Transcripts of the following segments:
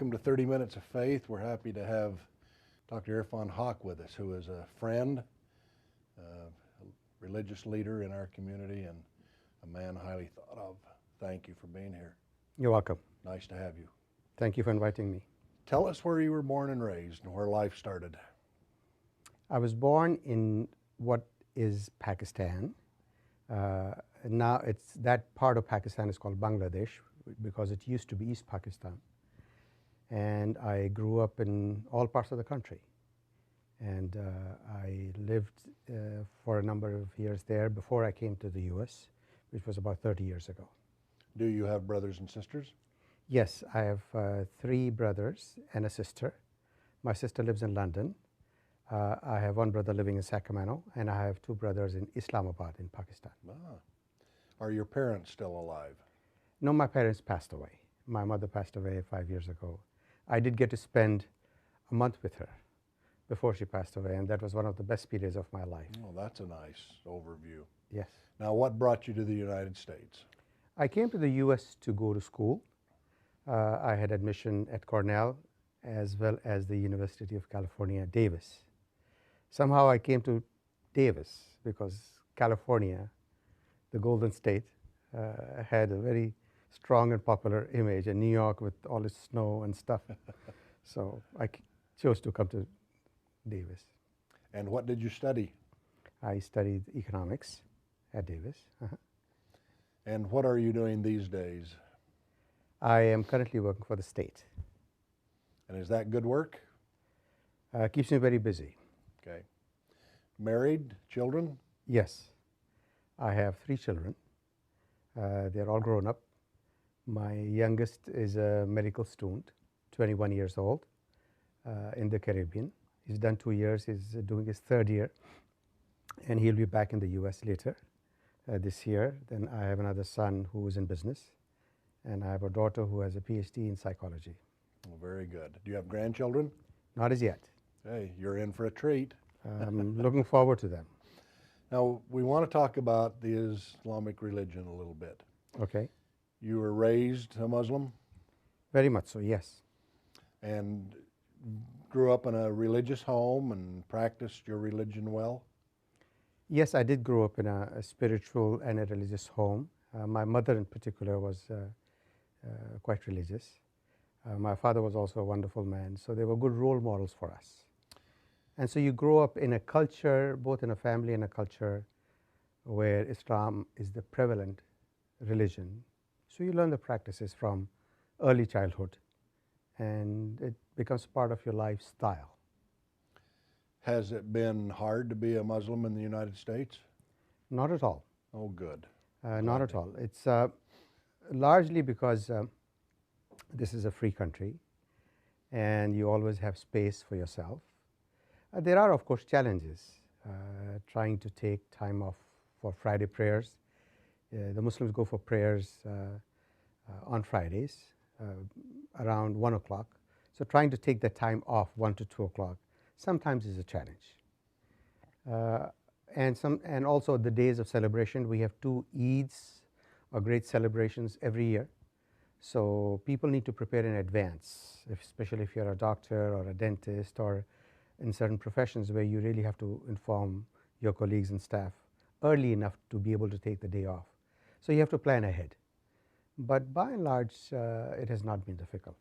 welcome to 30 Minutes of Faith. We're happy to have Dr. Irfan with us, who is a friend, a religious leader in our community, and a man highly thought of. Thank you for being here. You're welcome. Nice to have you. Thank you for inviting me. Tell us where you were born and raised and where life started. I was born in what is Pakistan. Now that part of Pakistan is called Bangladesh because it used to be East Pakistan. And I grew up in all parts of the country. And I lived for a number of years there before I came to the U.S., which was about 30 years ago. Do you have brothers and sisters? Yes, I have 3 brothers and a sister. My sister lives in London. I have one brother living in Sacramento, and I have 2 brothers in Islamabad in Pakistan. Ah. Are your parents still alive? No, my parents passed away. My mother passed away 5 years ago. I did get to spend a month with her before she passed away, and that was one of the best periods of my life. Oh, that's a nice overview. Yes. Now, what brought you to the United States? I came to the U.S. to go to school. I had admission at Cornell as well as the University of California, Davis. Somehow I came to Davis because California, the Golden State, had a very strong and popular image, and New York with all its snow and stuff. So I chose to come to Davis. And what did you study? I studied economics at Davis. And what are you doing these days? I am currently working for the state. And is that good work? Keeps me very busy. Okay. Married, children? Yes. I have 3 children. They're all grown up. My youngest is a medical student, 21 years old, in the Caribbean. He's done 2 years. He's doing his 3rd year, and he'll be back in the U.S. later this year. Then I have another son who is in business, and I have a daughter who has a PhD in psychology. Oh, very good. Do you have grandchildren? Not as yet. Hey, you're in for a treat. I'm looking forward to them. Now, we want to talk about the Islamic religion a little bit. Okay. You were raised a Muslim? Very much so, yes. And grew up in a religious home and practiced your religion well? Yes, I did grow up in a spiritual and a religious home. My mother in particular was quite religious. My father was also a wonderful man, so they were good role models for us. And so you grow up in a culture, both in a family and a culture, where Islam is the prevalent religion. So you learn the practices from early childhood, and it becomes part of your lifestyle. Has it been hard to be a Muslim in the United States? Not at all. Oh, good. Not at all. It's largely because this is a free country, and you always have space for yourself. There are, of course, challenges. Trying to take time off for Friday prayers. The Muslims go for prayers on Fridays around 1 o'clock. So trying to take the time off 1 to 2 o'clock sometimes is a challenge. And also the days of celebration. We have 2 Eids, or great celebrations, every year. So people need to prepare in advance, especially if you're a doctor or a dentist or in certain professions where you really have to inform your colleagues and staff early enough to be able to take the day off. So you have to plan ahead. But by and large, it has not been difficult.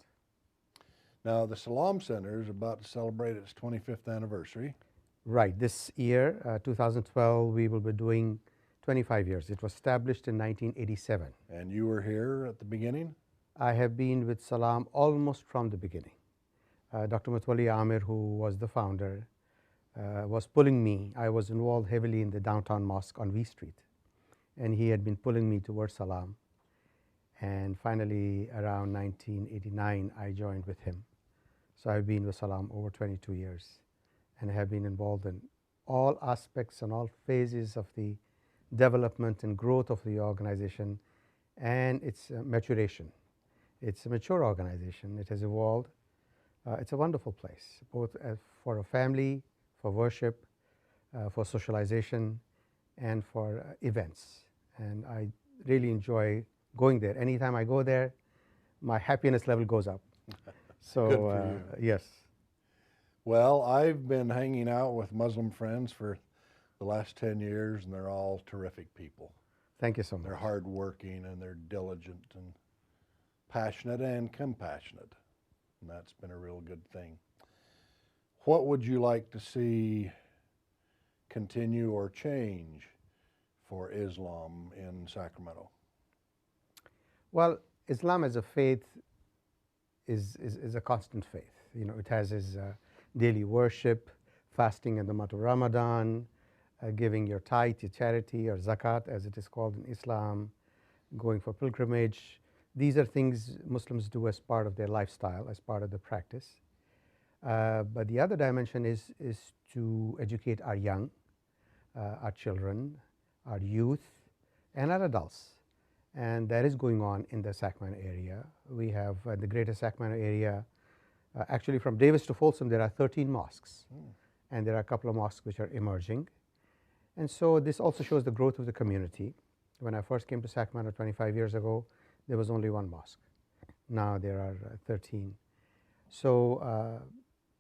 Now, the Salam Center is about to celebrate its 25th anniversary. Right. This year, 2012, we will be doing 25 years. It was established in 1987. And you were here at the beginning? I have been with Salam almost from the beginning. Dr. Mutwalli Amir, who was the founder, was pulling me. I was involved heavily in the downtown mosque on V Street, and he had been pulling me towards Salam. And finally, around 1989, I joined with him. So I've been with Salam over 22 years and have been involved in all aspects and all phases of the development and growth of the organization and its maturation. It's a mature organization. It has evolved. It's a wonderful place, both for a family, for worship, for socialization, and for events. And I really enjoy going there. Anytime I go there, my happiness level goes up. So, Good for you. yes. Well, I've been hanging out with Muslim friends for the last 10 years, and they're all terrific people. Thank you so They're much. hardworking and they're diligent and passionate and compassionate, and that's been a real good thing. What would you like to see continue or change for Islam in Sacramento? Well, Islam as a faith is a constant faith. You know, it has its daily worship, fasting in the month of Ramadan, giving your tithe, your charity, or zakat, as it is called in Islam, going for pilgrimage. These are things Muslims do as part of their lifestyle, as part of the practice. But the other dimension is to educate our young, our children, our youth, and our adults. And that is going on in the Sacramento area. We have the greater Sacramento area, actually from Davis to Folsom, there are 13 mosques. And there are a couple of mosques which are emerging. And so this also shows the growth of the community. When I first came to Sacramento 25 years ago, there was only one mosque. Now there are 13. So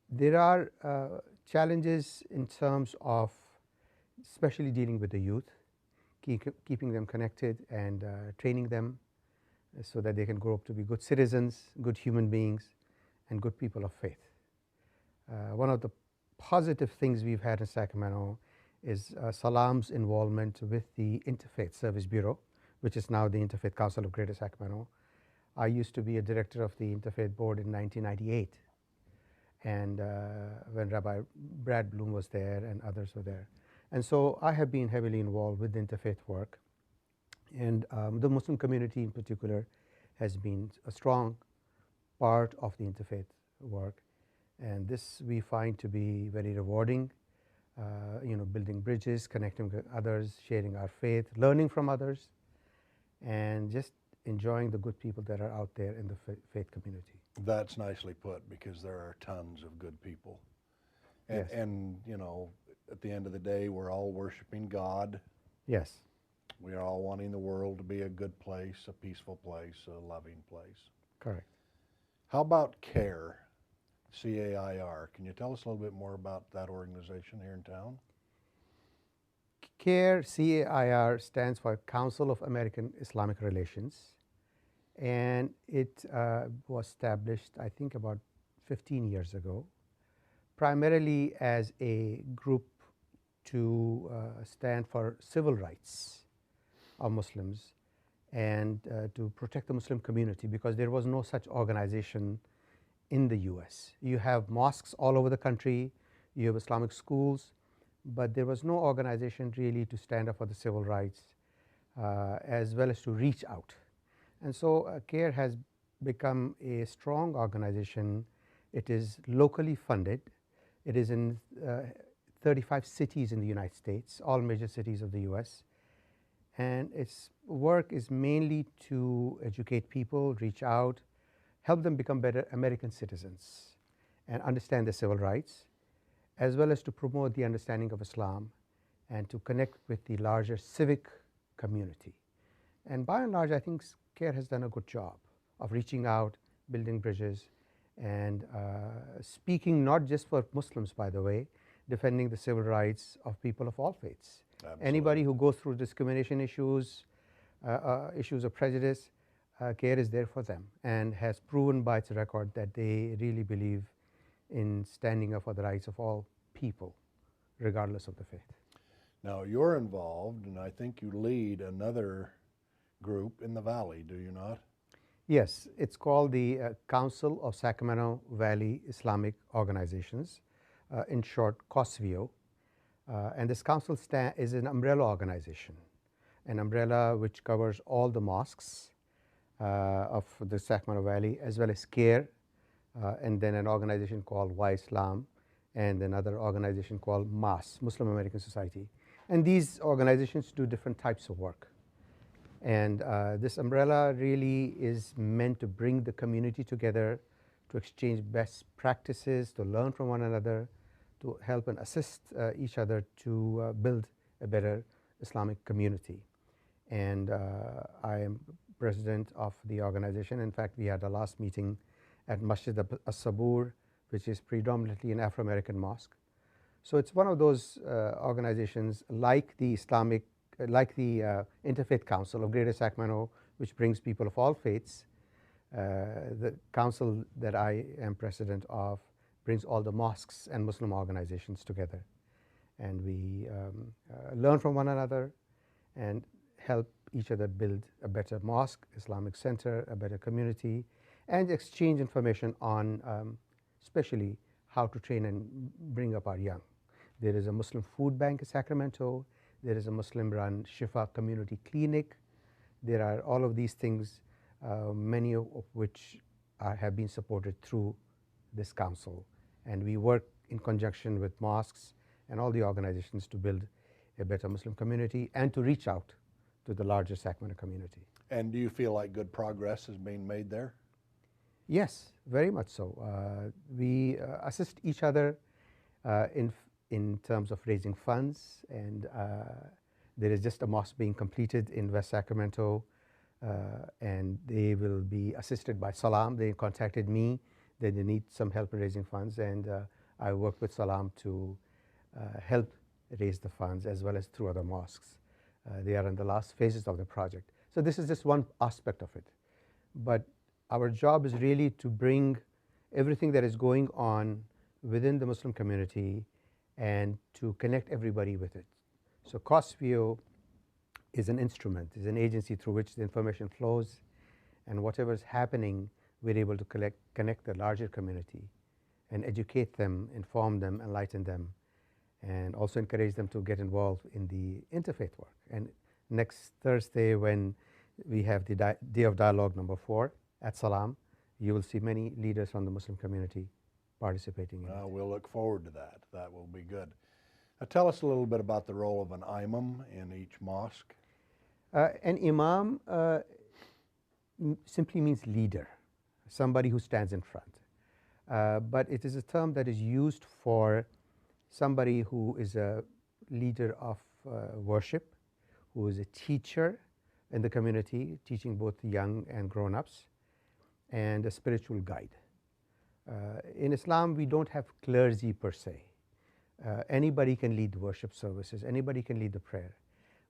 there are challenges in terms of especially dealing with the youth, keeping them connected and training them so that they can grow up to be good citizens, good human beings, and good people of faith. One of the positive things we've had in Sacramento is Salam's involvement with the Interfaith Service Bureau, which is now the Interfaith Council of Greater Sacramento. I used to be a director of the Interfaith Board in 1998, and when Rabbi Brad Bloom was there and others were there. And so I have been heavily involved with the interfaith work, and the Muslim community in particular has been a strong part of the interfaith work, and this we find to be very rewarding. Building bridges, connecting with others, sharing our faith, learning from others, and just enjoying the good people that are out there in the faith community. That's nicely put, because there are tons of good people. And, Yes. and you know, at the end of the day, we're all worshiping God. Yes. We are all wanting the world to be a good place, a peaceful place, a loving place. Correct. How about CAIR, C-A-I-R? Can you tell us a little bit more about that organization here in town? CAIR, C-A-I-R, stands for Council of American Islamic Relations, and it was established, I think, about 15 years ago, primarily as a group to stand for civil rights of Muslims and to protect the Muslim community, because there was no such organization in the US. You have mosques all over the country, you have Islamic schools, but there was no organization really to stand up for the civil rights as well as to reach out. And so CAIR has become a strong organization. It is locally funded. It is in 35 cities in the United States, all major cities of the US. And its work is mainly to educate people, reach out, help them become better American citizens and understand their civil rights, as well as to promote the understanding of Islam and to connect with the larger civic community. And by and large, I think CAIR has done a good job of reaching out, building bridges, and speaking not just for Muslims, by the way, defending the civil rights of people of all faiths. Absolutely. Anybody who goes through discrimination issues, issues of prejudice, CAIR is there for them and has proven by its record that they really believe in standing up for the rights of all people, regardless of the faith. Now, you're involved, and I think you lead another group in the Valley, do you not? Yes, it's called the Council of Sacramento Valley Islamic Organizations, in short, COSVIO. And this council is an umbrella organization, an umbrella which covers all the mosques of the Sacramento Valley, as well as CAIR, and then an organization called Y Islam, and another organization called MAS, Muslim American Society. And these organizations do different types of work. And this umbrella really is meant to bring the community together, to exchange best practices, to learn from one another, to help and assist each other to build a better Islamic community. And I am president of the organization. In fact, we had a last meeting at Masjid As-Sabur, which is predominantly an Afro-American mosque. So it's one of those organizations like the Interfaith Council of Greater Sacramento, which brings people of all faiths. The council that I am president of brings all the mosques and Muslim organizations together. And we learn from one another and help each other build a better mosque, Islamic center, a better community, and exchange information on especially how to train and bring up our young. There is a Muslim food bank in Sacramento. There is a Muslim-run Shifa community clinic. There are all of these things, many of which have been supported through this council. And we work in conjunction with mosques and all the organizations to build a better Muslim community and to reach out to the larger Sacramento community. And do you feel like good progress is being made there? Yes, very much so. We assist each other in terms of raising funds, and there is just a mosque being completed in West Sacramento, and they will be assisted by Salam. They contacted me that they need some help in raising funds, and I worked with Salam to help raise the funds as well as through other mosques. They are in the last phases of the project. So this is just one aspect of it. But our job is really to bring everything that is going on within the Muslim community and to connect everybody with it. So COSVIO is an instrument, is an agency through which the information flows, and whatever is happening, we're able to connect the larger community and educate them, inform them, enlighten them, and also encourage them to get involved in the interfaith work. And next Thursday, when we have the Day of Dialogue number 4 at Salam, you will see many leaders from the Muslim community participating in it. We'll look forward to that. That will be good. Tell us a little bit about the role of an imam in each mosque. An imam simply means leader, somebody who stands in front. But it is a term that is used for somebody who is a leader of worship, who is a teacher in the community, teaching both young and grown-ups, and a spiritual guide. In Islam, we don't have clergy per se. Anybody can lead worship services, anybody can lead the prayer.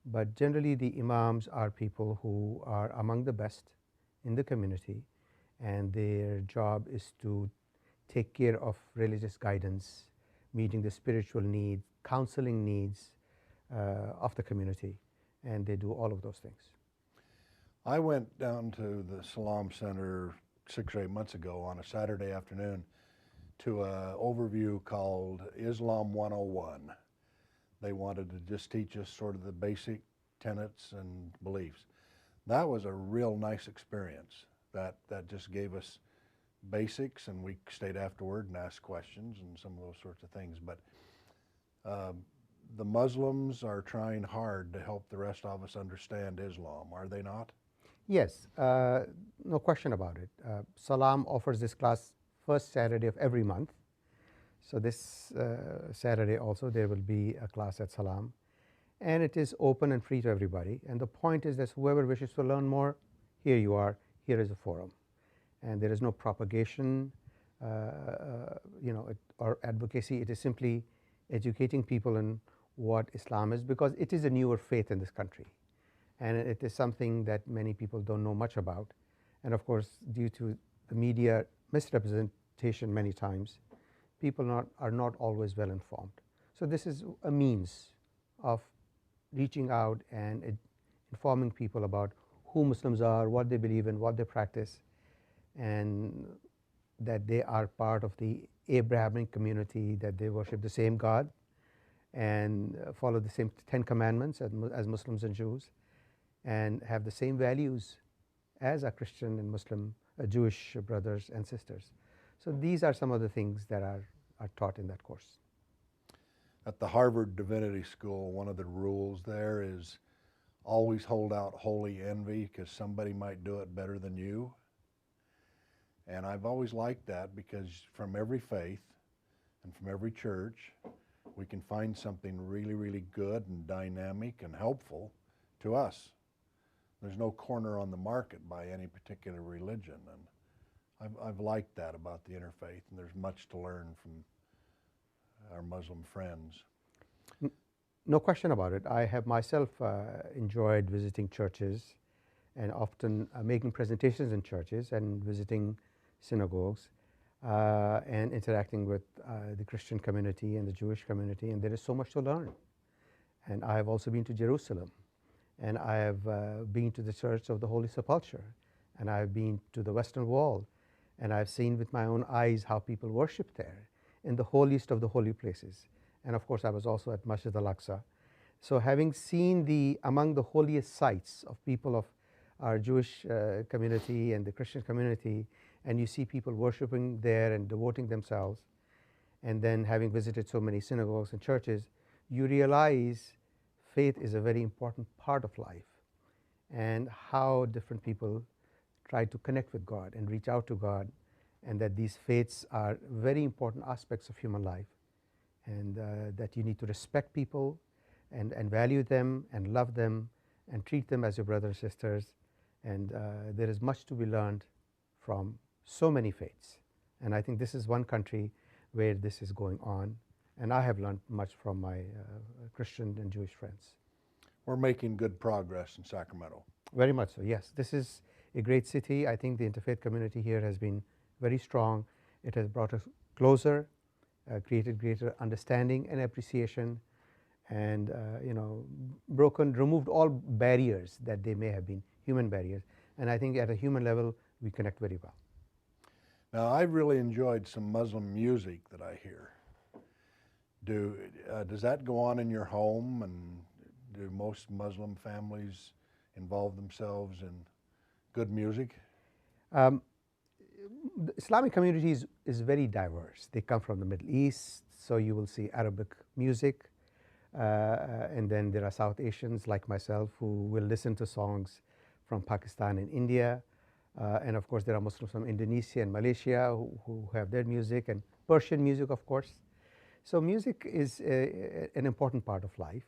But generally, the imams are people who are among the best in the community, and their job is to take care of religious guidance, meeting the spiritual needs, counseling needs of the community, and they do all of those things. I went down to the Salam Center 6 or 8 months ago on a Saturday afternoon to an overview called Islam 101. They wanted to just teach us sort of the basic tenets and beliefs. That was a real nice experience. That just gave us basics, and we stayed afterward and asked questions and some of those sorts of things. But the Muslims are trying hard to help the rest of us understand Islam, are they not? Yes, no question about it. Salam offers this class first Saturday of every month. So this Saturday also there will be a class at Salam, and it is open and free to everybody. And the point is that whoever wishes to learn more, here you are, here is a forum. And there is no propagation, or advocacy. It is simply educating people in what Islam is, because it is a newer faith in this country. And it is something that many people don't know much about. And of course, due to the media misrepresentation many times, people are not always well informed. So this is a means of reaching out and informing people about who Muslims are, what they believe in, what they practice, and that they are part of the Abrahamic community, that they worship the same God and follow the same 10 commandments as Muslims and Jews, and have the same values as our Christian and Muslim, Jewish brothers and sisters. So these are some of the things that are taught in that course. At the Harvard Divinity School, one of the rules there is always hold out holy envy, because somebody might do it better than you. And I've always liked that, because from every faith and from every church, we can find something really, really good and dynamic and helpful to us. There's no corner on the market by any particular religion, and I've liked that about the interfaith, and there's much to learn from our Muslim friends. No question about it. I have myself enjoyed visiting churches and often making presentations in churches and visiting synagogues and interacting with the Christian community and the Jewish community, and there is so much to learn. And I have also been to Jerusalem, and I have been to the Church of the Holy Sepulchre, and I have been to the Western Wall, and I've seen with my own eyes how people worship there in the holiest of the holy places. And of course, I was also at Masjid al-Aqsa. So having seen among the holiest sites of people of our Jewish community and the Christian community, and you see people worshiping there and devoting themselves, and then having visited so many synagogues and churches, you realize faith is a very important part of life, and how different people try to connect with God and reach out to God, and that these faiths are very important aspects of human life, and that you need to respect people and value them and love them and treat them as your brothers and sisters. And there is much to be learned from so many faiths. And I think this is one country where this is going on. And I have learned much from my Christian and Jewish friends. We're making good progress in Sacramento. Very much so, yes. This is a great city. I think the interfaith community here has been very strong. It has brought us closer, created greater understanding and appreciation, and removed all barriers that they may have been, human barriers. And I think at a human level, we connect very well. Now, I've really enjoyed some Muslim music that I hear. Does that go on in your home, and do most Muslim families involve themselves in good music? The Islamic community is very diverse. They come from the Middle East, so you will see Arabic music, and then there are South Asians like myself who will listen to songs from Pakistan and India, and of course there are Muslims from Indonesia and Malaysia who have their music, and Persian music, of course. So music is an important part of life,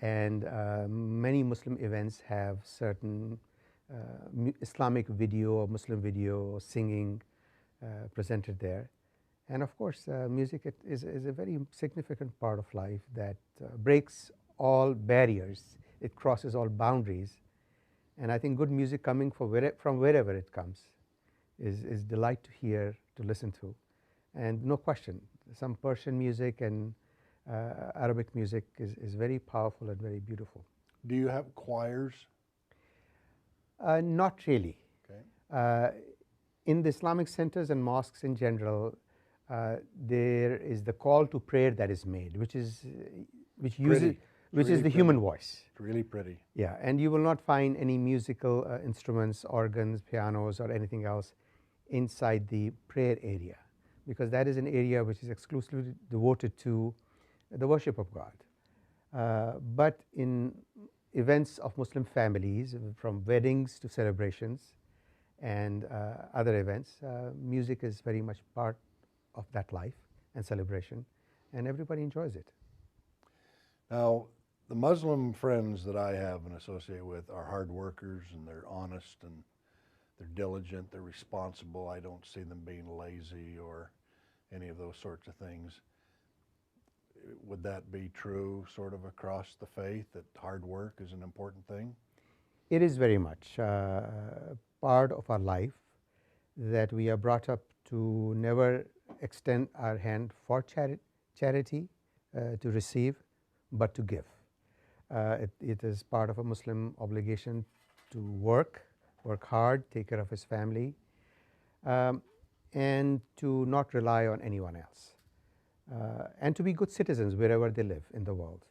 and many Muslim events have certain Islamic video or Muslim video or singing presented there. And of course, music is a very significant part of life that breaks all barriers. It crosses all boundaries. And I think good music coming from wherever it comes is delight to hear, to listen to. And no question, some Persian music and Arabic music is very powerful and very beautiful. Do you have choirs? Not really. Okay. In the Islamic centers and mosques in general, there is the call to prayer that is made, which is the human voice. It's really pretty. Yeah, and you will not find any musical instruments, organs, pianos, or anything else inside the prayer area, because that is an area which is exclusively devoted to the worship of God. But in events of Muslim families, from weddings to celebrations and other events, music is very much part of that life and celebration, and everybody enjoys it. Now, the Muslim friends that I have and associate with are hard workers, and they're honest, and they're diligent, they're responsible. I don't see them being lazy or any of those sorts of things. Would that be true sort of across the faith, that hard work is an important thing? It is very much part of our life, that we are brought up to never extend our hand for charity, to receive, but to give. It is part of a Muslim obligation to work hard, take care of his family, and to not rely on anyone else. And to be good citizens wherever they live in the world,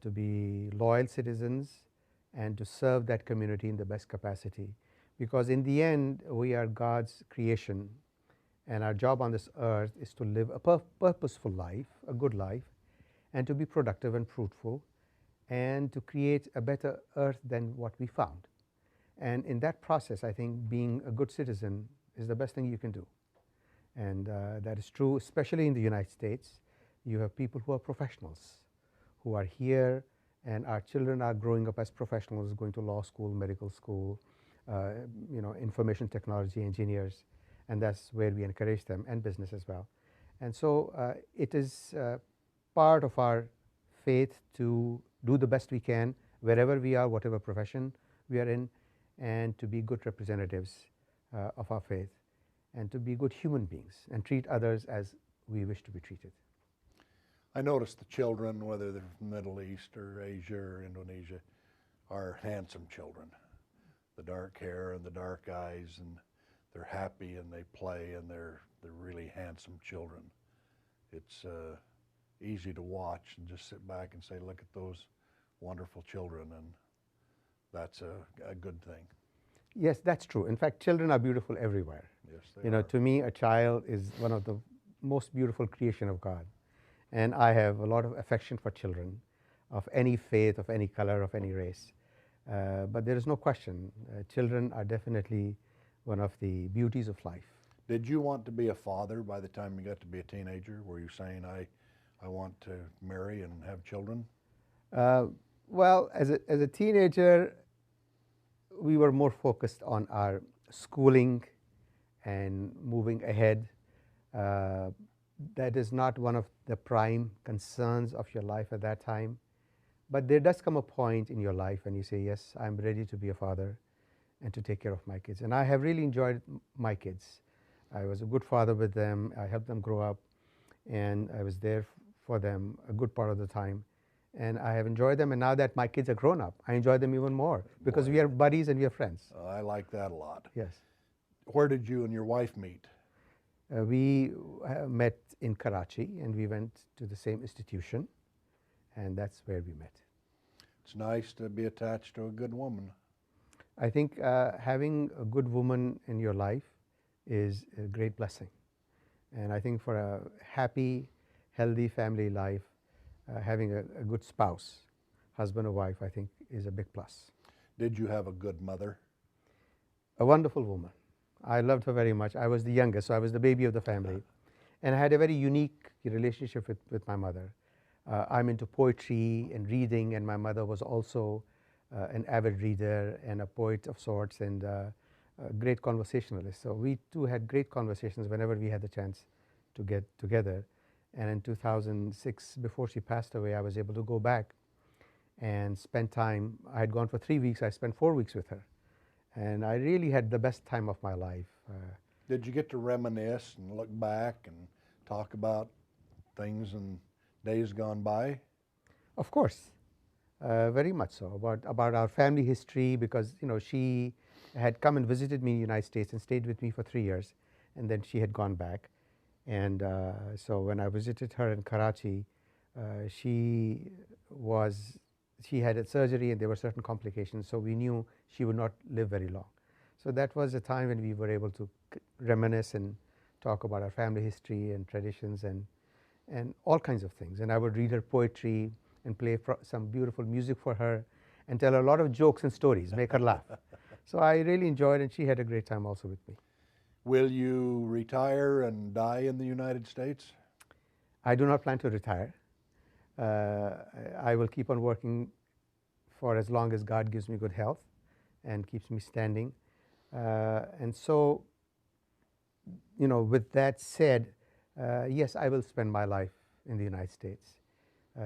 to be loyal citizens and to serve that community in the best capacity. Because in the end, we are God's creation, and our job on this earth is to live a purposeful life, a good life, and to be productive and fruitful, and to create a better earth than what we found. And in that process, I think being a good citizen is the best thing you can do. And that is true, especially in the United States. You have people who are professionals, who are here, and our children are growing up as professionals, going to law school, medical school, information technology engineers, and that's where we encourage them, and business as well. And so it is part of our faith to do the best we can wherever we are, whatever profession we are in, and to be good representatives of our faith, and to be good human beings and treat others as we wish to be treated. I noticed the children, whether they're from the Middle East or Asia or Indonesia, are handsome children. The dark hair and the dark eyes, and they're happy and they play, and they're really handsome children. It's easy to watch and just sit back and say, look at those wonderful children, and that's a good thing. Yes, that's true. In fact, children are beautiful everywhere. Yes, they are. To me, a child is one of the most beautiful creation of God. And I have a lot of affection for children of any faith, of any color, of any race. But there is no question, children are definitely one of the beauties of life. Did you want to be a father by the time you got to be a teenager? Were you saying, I want to marry and have children? Well, as a teenager, we were more focused on our schooling and moving ahead. That is not one of the prime concerns of your life at that time. But there does come a point in your life when you say, yes, I'm ready to be a father and to take care of my kids. And I have really enjoyed my kids. I was a good father with them. I helped them grow up, and I was there for them a good part of the time. And I have enjoyed them, and now that my kids are grown up, I enjoy them even more because we are buddies and we are friends. I like that a lot. Yes. Where did you and your wife meet? We met in Karachi, and we went to the same institution, and that's where we met. It's nice to be attached to a good woman. I think having a good woman in your life is a great blessing. And I think for a happy, healthy family life, having a good spouse, husband or wife, I think is a big plus. Did you have a good mother? A wonderful woman. I loved her very much. I was the youngest, so I was the baby of the family. And I had a very unique relationship with my mother. I'm into poetry and reading, and my mother was also an avid reader and a poet of sorts, and a great conversationalist. So we two had great conversations whenever we had the chance to get together. And in 2006, before she passed away, I was able to go back and spend time. I had gone for 3 weeks. I spent 4 weeks with her. And I really had the best time of my life. Did you get to reminisce and look back and talk about things and days gone by? Of course, very much so, about our family history, because she had come and visited me in the United States and stayed with me for 3 years, and then she had gone back. And so when I visited her in Karachi, she had a surgery and there were certain complications, so we knew she would not live very long. So that was a time when we were able to reminisce and talk about our family history and traditions and all kinds of things. And I would read her poetry and play some beautiful music for her and tell her a lot of jokes and stories, make her laugh. So I really enjoyed it, and she had a great time also with me. Will you retire and die in the United States? I do not plan to retire. I will keep on working for as long as God gives me good health and keeps me standing. And so, with that said, yes, I will spend my life in the United States.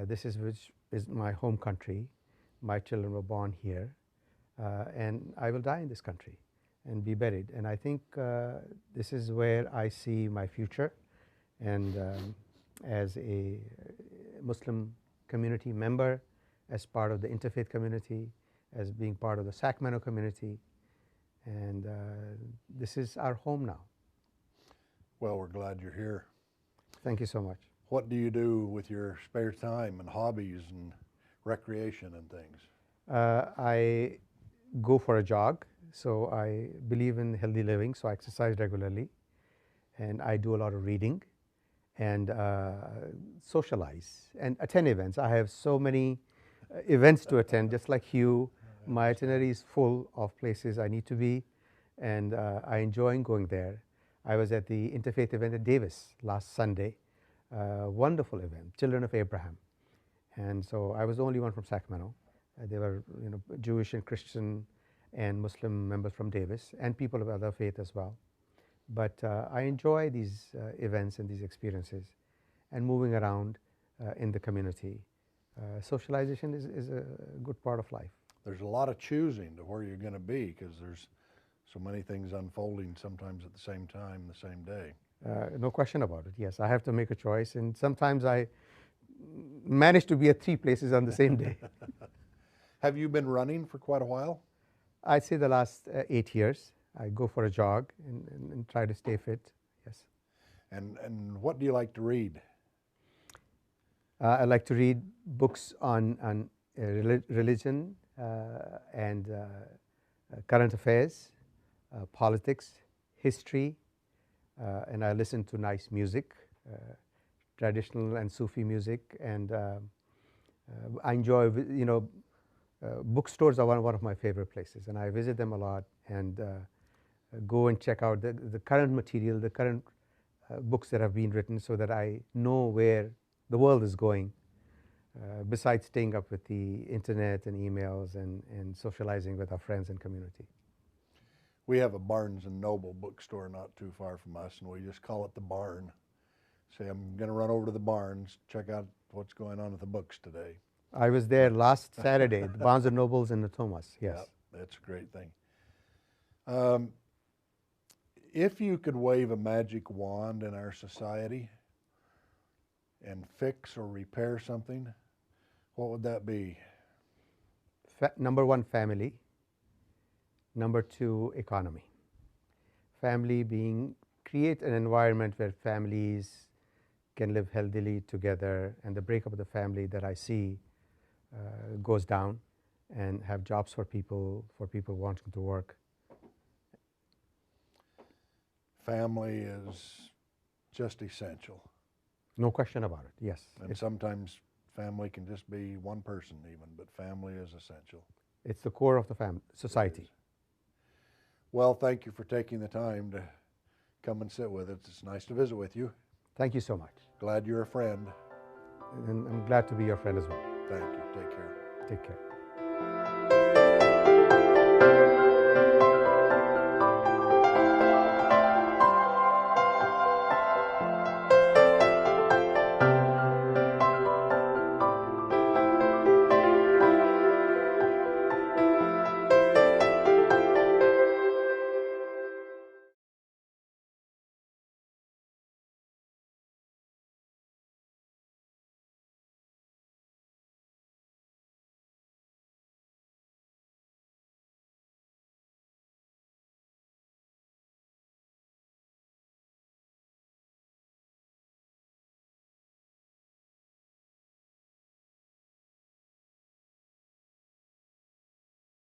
This is my home country. My children were born here, and I will die in this country and be buried. And I think this is where I see my future. And as a Muslim community member, as part of the interfaith community, as being part of the Sacramento community, and this is our home now. Well, we're glad you're here. Thank you so much. What do you do with your spare time and hobbies and recreation and things? I go for a jog. So I believe in healthy living, so I exercise regularly, and I do a lot of reading and socialize and attend events. I have so many events to attend, just like you. My itinerary is full of places I need to be, and I enjoy going there. I was at the Interfaith event at Davis last Sunday, wonderful event, Children of Abraham. And so I was the only one from Sacramento. There were Jewish and Christian and Muslim members from Davis, and people of other faith as well. But I enjoy these events and these experiences and moving around in the community. Socialization is a good part of life. There's a lot of choosing to where you're going to be because there's so many things unfolding sometimes at the same time, the same day. No question about it. Yes, I have to make a choice, and sometimes I manage to be at 3 places on the same day. Have you been running for quite a while? I'd say the last 8 years. I go for a jog and try to stay fit. Yes. And what do you like to read? I like to read books on religion and current affairs, politics, history, and I listen to nice music, traditional and Sufi music, and I enjoy, bookstores are one of my favorite places, and I visit them a lot and go and check out the current material, the current books that have been written, so that I know where the world is going, besides staying up with the internet and emails and socializing with our friends and community. We have a Barnes and Noble bookstore not too far from us, and we just call it the Barn. Say, I'm going to run over to the Barns, check out what's going on at the books today. I was there last Saturday, the Barnes and Nobles in the Thomas. Yes. Yep, that's a great thing. If you could wave a magic wand in our society and fix or repair something, what would that be? Number 1, family. Number 2, economy. Family being, create an environment where families can live healthily together, and the breakup of the family that I see goes down, and have jobs for people wanting to work. Family is just essential. No question about it, yes. And sometimes family can just be one person even, but family is essential. It's the core of the society. Well, thank you for taking the time to come and sit with us. It's nice to visit with you. Thank you so much. Glad you're a friend. And I'm glad to be your friend as well. Thank you. Take care. Take care.